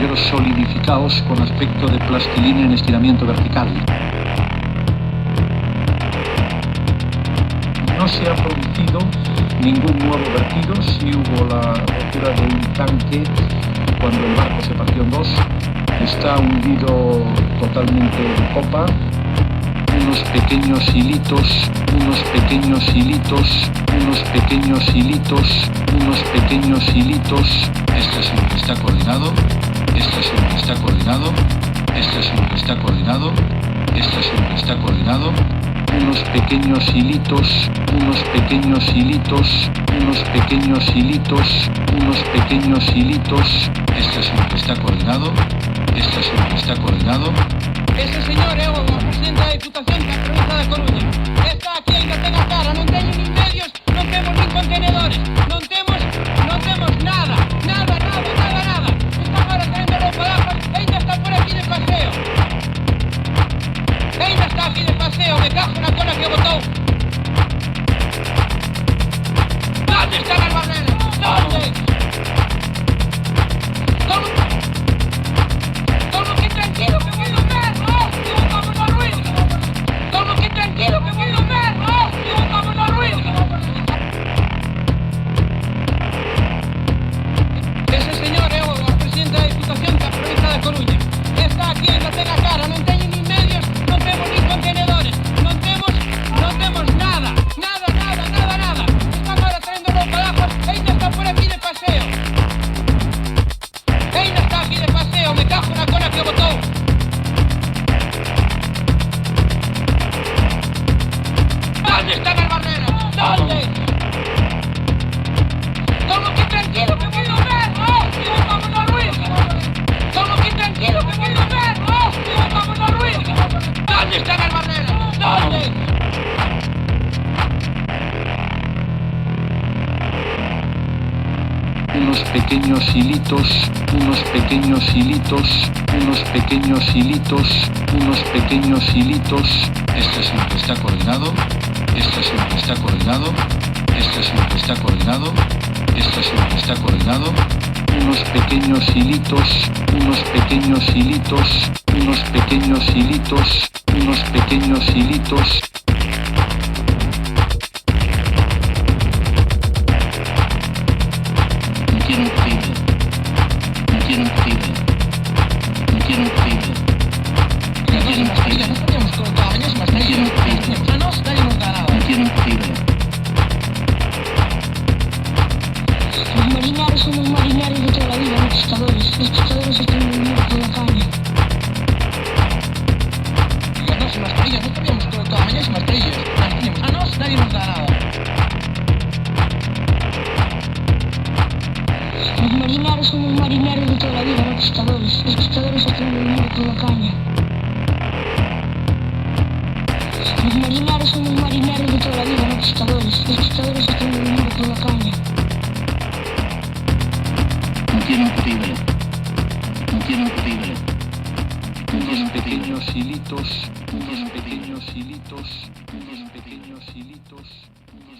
mayor solidificados con aspecto de plastilina en estiramiento vertical. No se ha producido ningún nuevo vertido, sí hubo la rotura de un tanque cuando el barco se partió en dos. Está hundido totalmente de popa. Unos pequeños hilitos, unos pequeños hilitos, unos pequeños hilitos, unos pequeños hilitos. Este asunto está coordinado, este asunto está coordinado, este asunto está coordinado, este asunto está coordinado. Unos pequeños hilitos, unos pequeños hilitos, unos pequeños hilitos, unos pequeños hilitos. Este asunto está coordinado, este asunto está coordinado. Ese señor é o presidente da Diputación da provincia da Coruña. Está aquí, ainda ten a cara, non teño nin medios, non temos nin contenedores, non temos nada, nada, nada, nada, nada. Está agora traendo roupa de agua, ainda está por aquí de paseo. Ainda está aquí de paseo, me cago na cola que botou. ¿Dónde están as barreras? ¿Dónde? Todo que tranquilo que voy a ver, hostia, vamos a ruido. Todo que tranquilo que voy a ver, hostia, vamos a ruido. Ese señor é o presidente da Diputación da provincia da Coruña. Está aquí, ainda ten a cara, non teño nin medios, non temos nin contenedores, non temos nada, nada, nada, nada, nada. Está agora traendo roupa de agua, ainda está por aquí de paseo. Ainda está aquí de paseo, me cago na cola que botou. ¿Dónde están las barreras? ¿Dónde? Todo que tranquilo que voy a ver, hostia, vamos a ruido. Todo que tranquilo que voy a ver, hostia, vamos a ruido. ¿Dónde están las barreras? ¿Dónde? Unos pequeños hilitos, unos pequeños hilitos, unos pequeños hilitos, unos pequeños hilitos. Este asunto está coordinado, este asunto está coordinado, este asunto está coordinado, este asunto está coordinado. Unos pequeños hilitos, unos pequeños hilitos, unos pequeños hilitos, unos pequeños hilitos. Los marineros son los marineros de toda la vida, los pescadores están viviendo por la calle. No, sin mascarillas, no estaríamos toda la mañana sin mascarillas. Las tenemos. A nos nadie nos da nada. Los marineros son los marineros de toda la vida, los pescadores están viviendo por la calle. Los marineros son los marineros de toda la vida, los pescadores están viviendo por la calle. No quiero increíble. No quiero increíble. Unos pequeños hilitos, unos pequeños hilitos, unos pequeños hilitos, unos